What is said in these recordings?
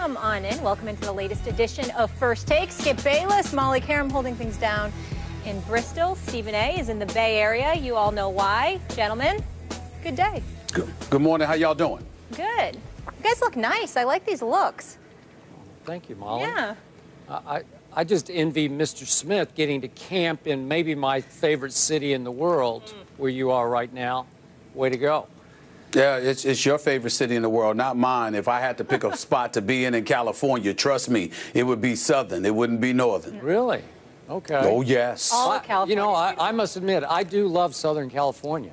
come on in. Welcome into the latest edition of First Take. Skip Bayless, Molly Karam holding things down in Bristol. Stephen A. is in the Bay Area. You all know why. Gentlemen, good day. Good morning. How y'all doing? Good. You guys look nice. I like these looks. Thank you, Molly. Yeah. I just envy Mr. Smith getting to camp in maybe my favorite city in the world, where you are right now. Way to go. Yeah, it's your favorite city in the world, not mine. If I had to pick a spot to be in California, trust me, it would be southern. It wouldn't be northern. Really? Okay. Oh, yes. All of California. You know, I must admit, I do love Southern California.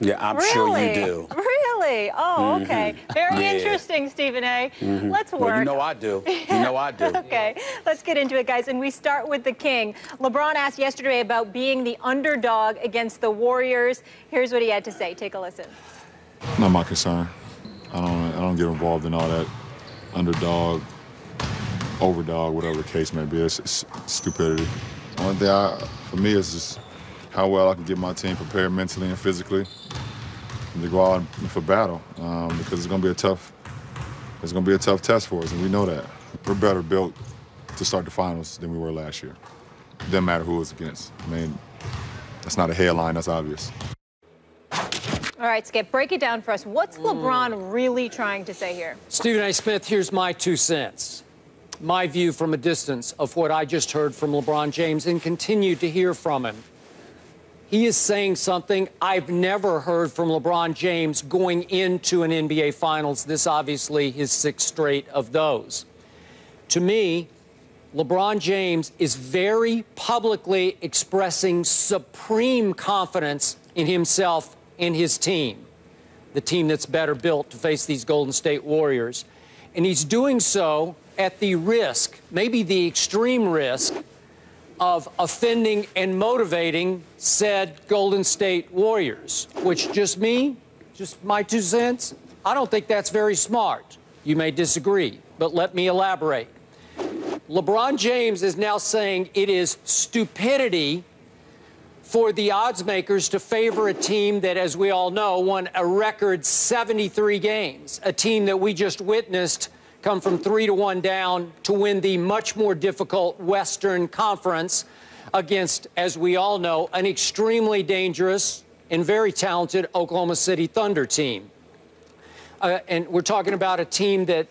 Yeah, I'm sure you do. Really? Oh, okay. Very interesting, Stephen A. Let's work. Well, you know I do. You know I do. Okay, let's get into it, guys. And we start with the King. LeBron asked yesterday about being the underdog against the Warriors. Here's what he had to say. Take a listen. Not my concern. I don't get involved in all that underdog, overdog, whatever the case may be. It's stupidity. Only thing for me is just how well I can get my team prepared mentally and physically to go out for battle, because it's going to be a tough test for us, and we know that. We're better built to start the finals than we were last year. It doesn't matter who it's against. I mean, that's not a headline, that's obvious. All right, Skip, break it down for us. What's LeBron really trying to say here? Stephen A. Smith, here's my 2 cents. My view from a distance of what I just heard from LeBron James and continue to hear from him. He is saying something I've never heard from LeBron James going into an NBA Finals. This obviously his 6th straight of those. To me, LeBron James is very publicly expressing supreme confidence in himself and his team, the team that's better built to face these Golden State Warriors. And he's doing so at the risk, maybe the extreme risk, of offending and motivating said Golden State Warriors, which just my 2 cents, I don't think that's very smart. You may disagree, but let me elaborate. LeBron James is now saying it is stupidity for the odds makers to favor a team that, as we all know, won a record 73 games, a team that we just witnessed come from 3-1 down to win the much more difficult Western Conference against, as we all know, an extremely dangerous and very talented Oklahoma City Thunder team. And we're talking about a team that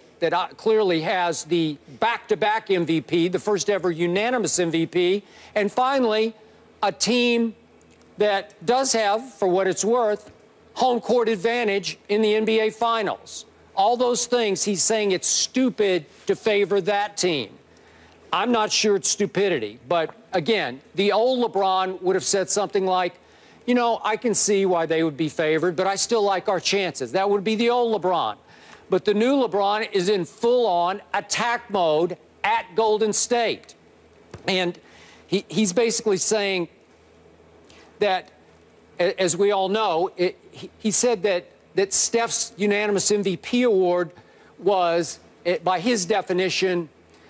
clearly has the back-to-back MVP, the first ever unanimous MVP, and finally, a team that does have, for what it's worth, home court advantage in the NBA Finals. All those things, he's saying it's stupid to favor that team. I'm not sure it's stupidity, but again, the old LeBron would have said something like, you know, I can see why they would be favored, but I still like our chances. That would be the old LeBron. But the new LeBron is in full-on attack mode at Golden State. And he's basically saying that, as we all know, he said that Steph's unanimous MVP award was, by his definition,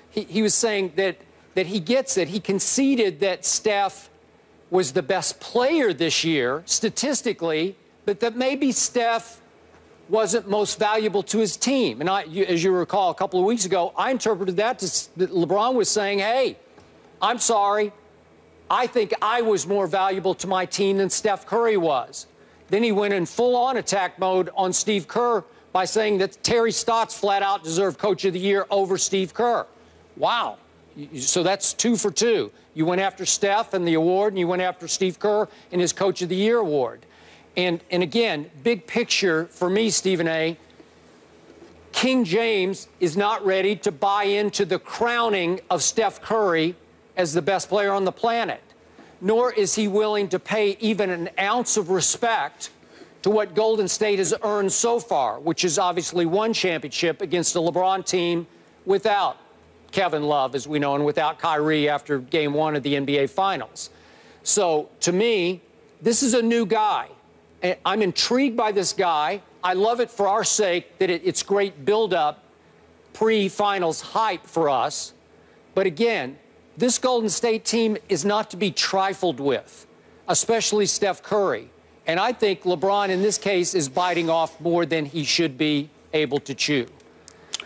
he was saying that he gets it. He conceded that Steph was the best player this year, statistically, but that maybe Steph wasn't most valuable to his team. And as you recall, a couple of weeks ago, I interpreted that that LeBron was saying, hey, I'm sorry, I think I was more valuable to my team than Steph Curry was. Then he went in full-on attack mode on Steve Kerr by saying that Terry Stotts flat out deserved Coach of the Year over Steve Kerr. Wow. So that's 2 for 2. You went after Steph and the award, and you went after Steve Kerr and his Coach of the Year award. And again, big picture for me, Stephen A., King James is not ready to buy into the crowning of Steph Curry as the best player on the planet, nor is he willing to pay even an ounce of respect to what Golden State has earned so far, which is obviously 1 championship against a LeBron team without Kevin Love, as we know, and without Kyrie after Game 1 of the NBA Finals. So, to me, this is a new guy. I'm intrigued by this guy. I love it for our sake that it's great build-up, pre-finals hype for us. But again, this Golden State team is not to be trifled with, especially Steph Curry. And I think LeBron, in this case, is biting off more than he should be able to chew.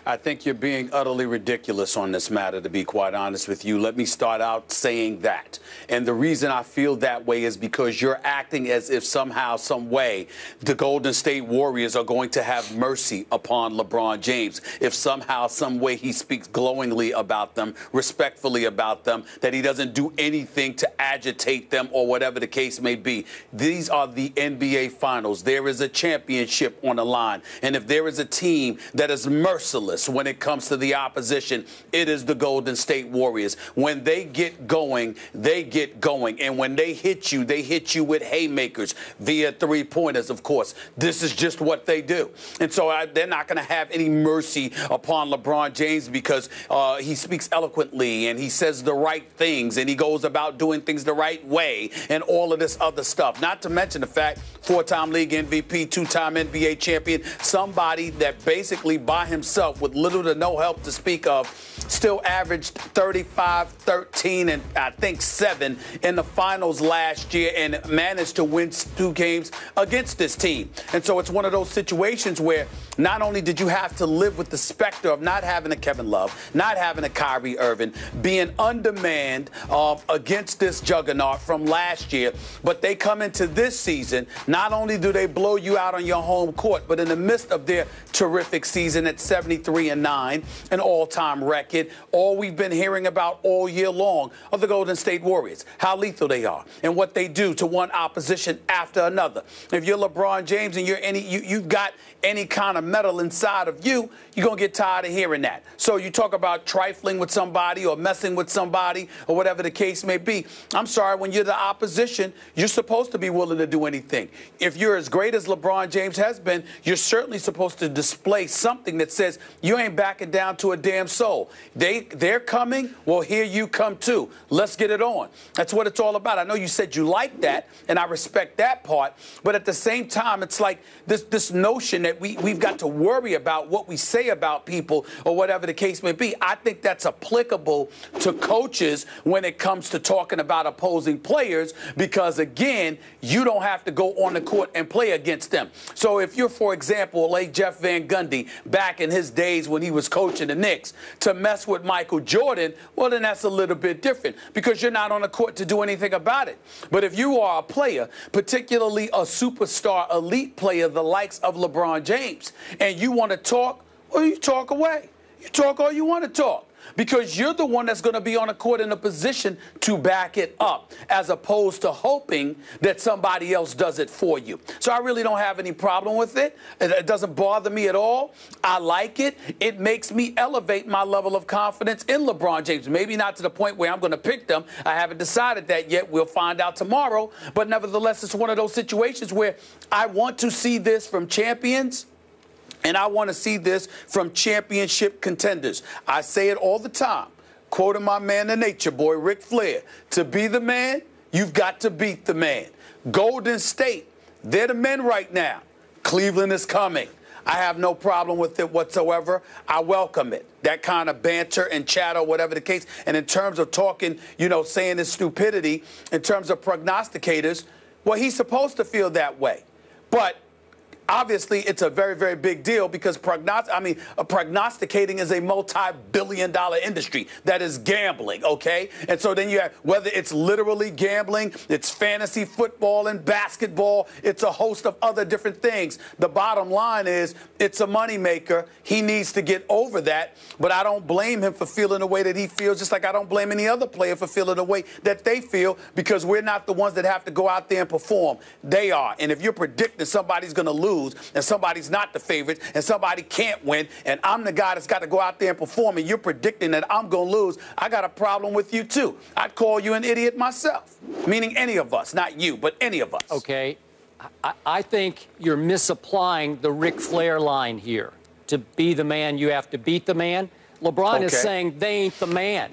I think you're being utterly ridiculous on this matter, to be quite honest with you. Let me start out saying that. And the reason I feel that way is because you're acting as if somehow, some way, the Golden State Warriors are going to have mercy upon LeBron James. If somehow, some way he speaks glowingly about them, respectfully about them, that he doesn't do anything to agitate them or whatever the case may be. These are the NBA Finals. There is a championship on the line. And if there is a team that is merciless when it comes to the opposition, it is the Golden State Warriors. When they get going, they get going. And when they hit you with haymakers via three-pointers, of course. This is just what they do. And so they're not going to have any mercy upon LeBron James because he speaks eloquently and he says the right things and he goes about doing things the right way and all of this other stuff. Not to mention the fact, four-time league MVP, two-time NBA champion, somebody that basically by himself with little to no help to speak of still averaged 35, 13, and I think 7 in the finals last year and managed to win 2 games against this team. And so it's one of those situations where not only did you have to live with the specter of not having a Kevin Love, not having a Kyrie Irving, being undermanned against this juggernaut from last year, but they come into this season, not only do they blow you out on your home court, but in the midst of their terrific season at 73-9, an all-time record, all we've been hearing about all year long are the Golden State Warriors, how lethal they are and what they do to one opposition after another. If you're LeBron James and you've got any kind of metal inside of you, you're going to get tired of hearing that. So you talk about trifling with somebody or messing with somebody or whatever the case may be. I'm sorry, when you're the opposition, you're supposed to be willing to do anything. If you're as great as LeBron James has been, you're certainly supposed to display something that says you ain't backing down to a damn soul. They're coming, well, here you come too. Let's get it on. That's what it's all about. I know you said you like that, and I respect that part, but at the same time, it's like this notion that we've got to worry about what we say about people or whatever the case may be. I think that's applicable to coaches when it comes to talking about opposing players because, again, you don't have to go on the court and play against them. So if you're, for example, like Jeff Van Gundy back in his days when he was coaching the Knicks, to mess with Michael Jordan, well, then that's a little bit different because you're not on the court to do anything about it. But if you are a player, particularly a superstar elite player, the likes of LeBron James, and you want to talk, well, you talk away. You talk all you want to talk because you're the one that's going to be on the court in a position to back it up as opposed to hoping that somebody else does it for you. So I really don't have any problem with it. It doesn't bother me at all. I like it. It makes me elevate my level of confidence in LeBron James. Maybe not to the point where I'm going to pick them. I haven't decided that yet. We'll find out tomorrow. But nevertheless, it's one of those situations where I want to see this from champions. And I want to see this from championship contenders. I say it all the time, quoting my man, the nature boy, Ric Flair. To be the man, you've got to beat the man. Golden State, they're the men right now. Cleveland is coming. I have no problem with it whatsoever. I welcome it. That kind of banter and chatter, whatever the case. And in terms of talking, saying this stupidity, in terms of prognosticators, well, he's supposed to feel that way. But obviously, it's a very, very big deal because prognosticating is a multi-billion-dollar industry that is gambling, okay? And so then you have, whether it's literally gambling, it's fantasy football and basketball, it's a host of other different things. The bottom line is it's a moneymaker. He needs to get over that, but I don't blame him for feeling the way that he feels, just like I don't blame any other player for feeling the way that they feel because we're not the ones that have to go out there and perform. They are. And if you're predicting somebody's going to lose, and somebody's not the favorite, and somebody can't win, and I'm the guy that's got to go out there and perform, and you're predicting that I'm going to lose, I got a problem with you, too. I'd call you an idiot myself, meaning any of us, not you, but any of us. Okay. I think you're misapplying the Ric Flair line here. To be the man, you have to beat the man. LeBron is saying they ain't the man.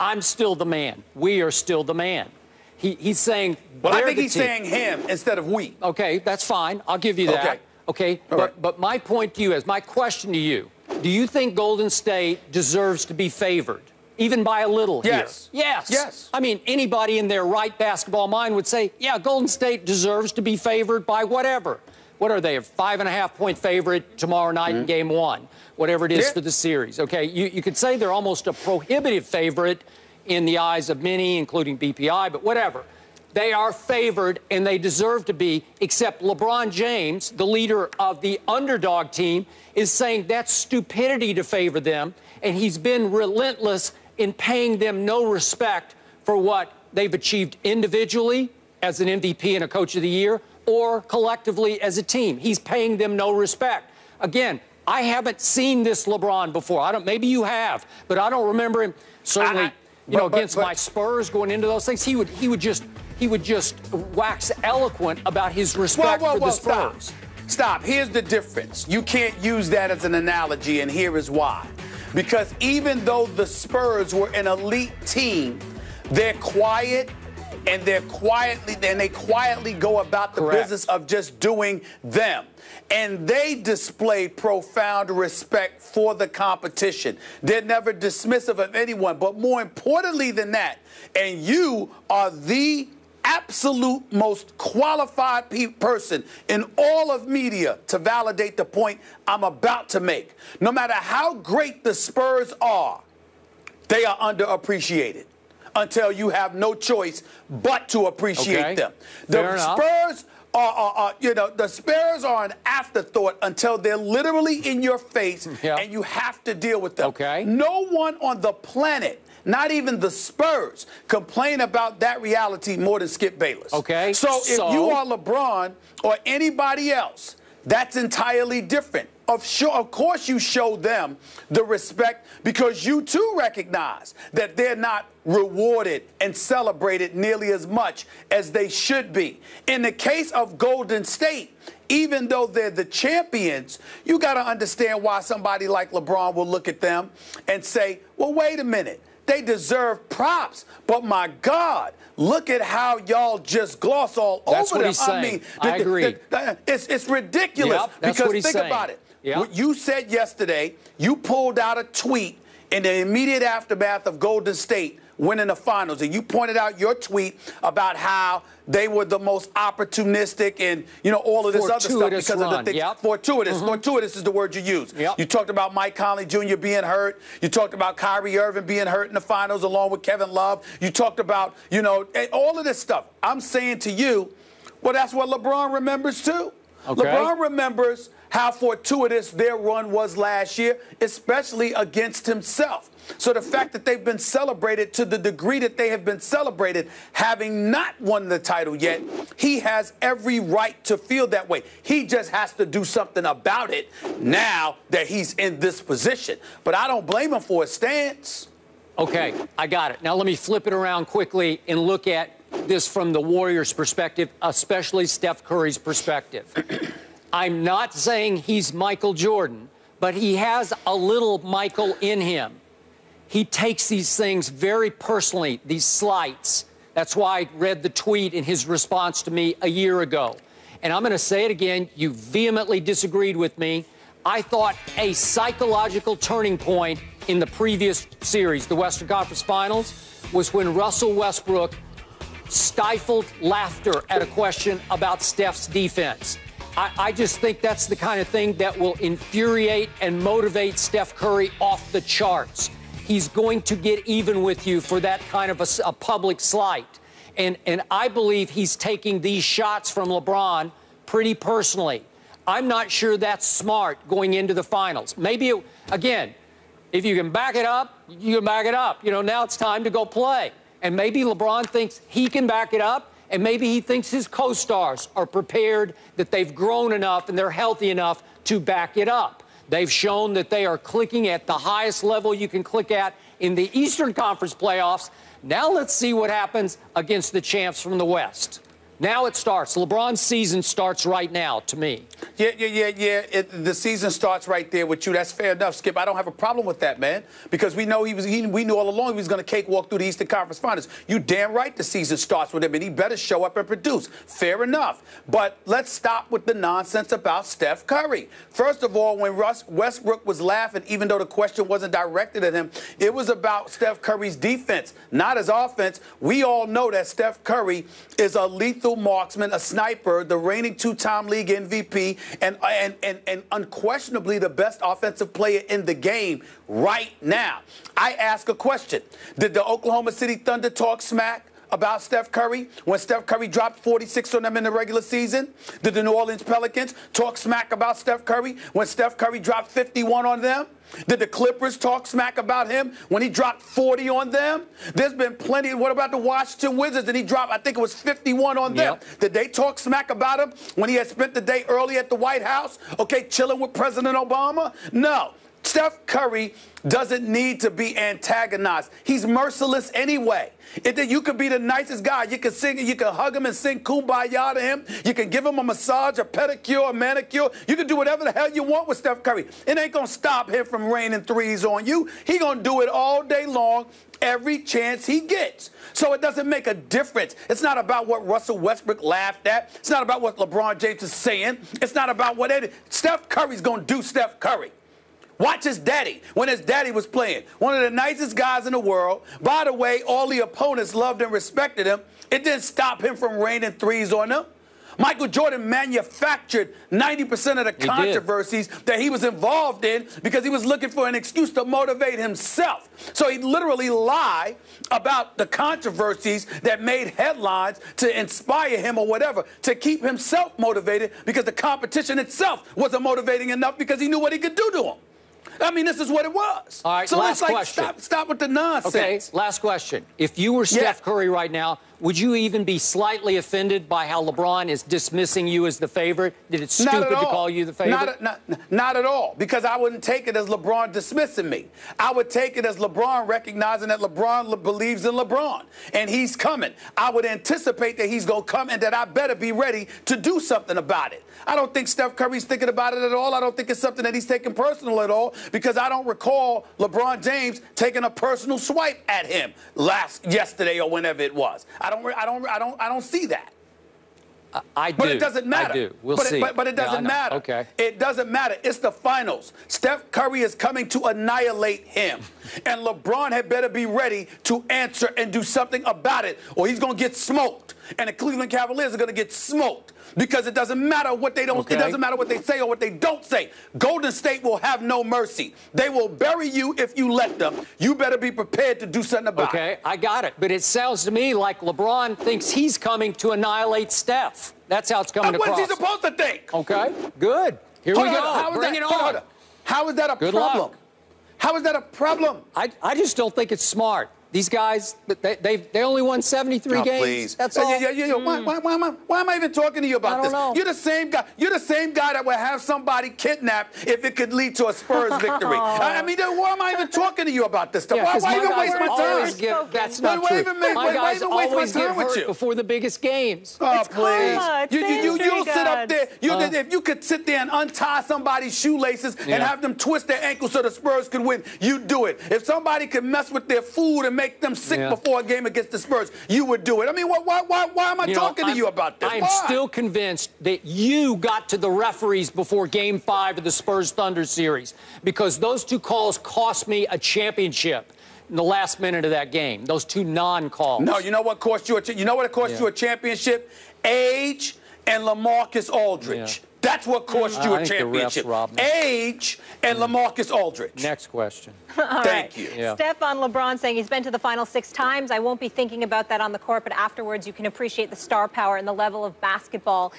I'm still the man. We are still the man. He's saying well, I think he's saying him instead of we. Okay, that's fine. I'll give you that. Okay, but my point to you is, my question to you, do you think Golden State deserves to be favored, even by a little here? Yes. Yes. I mean, anybody in their right basketball mind would say, yeah, Golden State deserves to be favored by whatever. What are they, a 5.5-point favorite tomorrow night in Game 1, whatever it is for the series? Okay, you could say they're almost a prohibitive favorite in the eyes of many, including BPI, but whatever. They are favored, and they deserve to be, except LeBron James, the leader of the underdog team, is saying that's stupidity to favor them, and he's been relentless in paying them no respect for what they've achieved individually as an MVP and a Coach of the Year, or collectively as a team. He's paying them no respect. Again, I haven't seen this LeBron before. Maybe you have, but I don't remember him certainly, against my Spurs going into those things. He would just wax eloquent about his respect for the Spurs. Stop. Here's the difference. You can't use that as an analogy, and here is why. Because even though the Spurs were an elite team, they're quiet, and they quietly go about the business of just doing them. And they display profound respect for the competition. They're never dismissive of anyone. But more importantly than that, and you are the absolute most qualified person in all of media to validate the point I'm about to make. No matter how great the Spurs are, they are underappreciated until you have no choice but to appreciate them. The Spurs the Spurs are an afterthought until they're literally in your face and you have to deal with them. No one on the planet, not even the Spurs, complain about that reality more than Skip Bayless. So if you are LeBron or anybody else, that's entirely different. Of course you show them the respect because you too recognize that they're not rewarded and celebrated nearly as much as they should be. In the case of Golden State, even though they're the champions, you got to understand why somebody like LeBron will look at them and say, well, wait a minute. They deserve props, but my God, look at how y'all just gloss all over them. He's saying. I mean, I agree. It's ridiculous because think about it. What you said yesterday, you pulled out a tweet in the immediate aftermath of Golden State winning the finals, and you pointed out your tweet about how they were the most opportunistic and, all of this other stuff because of the things. Fortuitous. Fortuitous is the word you use. You talked about Mike Conley Jr. being hurt. You talked about Kyrie Irving being hurt in the finals along with Kevin Love. You talked about, all of this stuff. I'm saying to you, well, that's what LeBron remembers too. LeBron remembers how fortuitous their run was last year, especially against himself. So the fact that they've been celebrated to the degree that they have been celebrated, having not won the title yet, he has every right to feel that way. He just has to do something about it now that he's in this position. But I don't blame him for his stance. Okay, I got it. Now let me flip it around quickly and look at this from the Warriors' perspective, especially Steph Curry's perspective. I'm not saying he's Michael Jordan, but he has a little Michael in him. He takes these things very personally, these slights. That's why I read the tweet in his response to me a year ago. And I'm going to say it again. You vehemently disagreed with me. I thought a psychological turning point in the previous series, the Western Conference Finals, was when Russell Westbrook stifled laughter at a question about Steph's defense. I just think that's the kind of thing that will infuriate and motivate Steph Curry off the charts. He's going to get even with you for that kind of a public slight. And I believe he's taking these shots from LeBron pretty personally. I'm not sure that's smart going into the finals. Maybe, again, if you can back it up, you can back it up. Now it's time to go play. And maybe LeBron thinks he can back it up, and maybe he thinks his co-stars are prepared, that they've grown enough and they're healthy enough to back it up. They've shown that they are clicking at the highest level you can click at in the Eastern Conference playoffs. Now let's see what happens against the champs from the West. Now it starts. LeBron's season starts right now, to me. The season starts right there with you. That's fair enough, Skip. I don't have a problem with that, man, because we know we knew all along he was going to cakewalk through the Eastern Conference Finals. You damn right the season starts with him, and he better show up and produce. Fair enough. But let's stop with the nonsense about Steph Curry. First of all, when Westbrook was laughing, even though the question wasn't directed at him, it was about Steph Curry's defense, not his offense. We all know that Steph Curry is a lethal lethal marksman, a sniper, the reigning two-time league MVP, and unquestionably the best offensive player in the game right now. I ask a question. Did the Oklahoma City Thunder talk smack about Steph Curry when Steph Curry dropped 46 on them in the regular season? Did the New Orleans Pelicans talk smack about Steph Curry when Steph Curry dropped 51 on them? Did the Clippers talk smack about him when he dropped 40 on them? There's been plenty. What about the Washington Wizards? And he dropped, I think it was 51 on them. Did they talk smack about him when he had spent the day early at the White House, okay, chilling with President Obama? No. Steph Curry doesn't need to be antagonized. He's merciless anyway. You could be the nicest guy. You can sing, you can hug him and sing Kumbaya to him. You can give him a massage, a pedicure, a manicure. You can do whatever the hell you want with Steph Curry. It ain't going to stop him from raining threes on you. He going to do it all day long, every chance he gets. So it doesn't make a difference. It's not about what Russell Westbrook laughed at. It's not about what LeBron James is saying. It's not about what Steph Curry's going to do Steph Curry. Watch his daddy when his daddy was playing. One of the nicest guys in the world. By the way, all the opponents loved and respected him. It didn't stop him from raining threes on them. Michael Jordan manufactured 90% of the controversies that he was involved in because he was looking for an excuse to motivate himself. So he literally lied about the controversies that made headlines to inspire him or whatever, to keep himself motivated because the competition itself wasn't motivating enough because he knew what he could do to him. I mean, this is what it was. All right, so last it's like, question. Stop with the nonsense. Okay, last question. If you were Steph Curry right now, would you even be slightly offended by how LeBron is dismissing you as the favorite? Did it stupid to call you the favorite? Not at all, because I wouldn't take it as LeBron dismissing me. I would take it as LeBron recognizing that LeBron believes in LeBron, and he's coming. I would anticipate that he's going to come and that I better be ready to do something about it. I don't think Steph Curry's thinking about it at all. I don't think it's something that he's taking personal at all, because I don't recall LeBron James taking a personal swipe at him yesterday or whenever it was. I don't see that. I do. But it doesn't matter. I do. We'll see. But it doesn't matter. Okay. It doesn't matter. It's the finals. Steph Curry is coming to annihilate him. And LeBron had better be ready to answer and do something about it, or he's going to get smoked. And the Cleveland Cavaliers are going to get smoked. Because it doesn't matter what they don't. It doesn't matter what they say or what they don't say. Golden State will have no mercy. They will bury you if you let them. You better be prepared to do something about it. Okay, I got it. But it sounds to me like LeBron thinks he's coming to annihilate Steph. That's how it's coming across. What's he supposed to think? Okay, good. Here we go. Bring it on. How is that a problem? How is that a problem? I just don't think it's smart. These guys, they only won 73 games. Please. That's all. Why am I even talking to you about this? You're the same guy. You're the same guy that would have somebody kidnapped if it could lead to a Spurs victory. I mean, why am I even talking to you about this stuff? Yeah, why even waste my time? That's not true. My guys always get hurt before the biggest games. Oh, please. You'll sit up there. If you could sit there and untie somebody's shoelaces and have them twist their ankles so the Spurs could win, you do it. If somebody could mess with their food and make them sick before a game against the Spurs, you would do it. I mean, why am I talking to you about this? I'm still convinced that you got to the referees before Game 5 of the Spurs-Thunder series, because those two calls cost me a championship in the last minute of that game. Those two non-calls. No, you know what cost you a championship? Age and LaMarcus Aldridge. That's what cost you a championship. Age and LaMarcus Aldridge. Next question. Thank you. Steph on LeBron saying he's been to the final 6 times. I won't be thinking about that on the court, but afterwards you can appreciate the star power and the level of basketball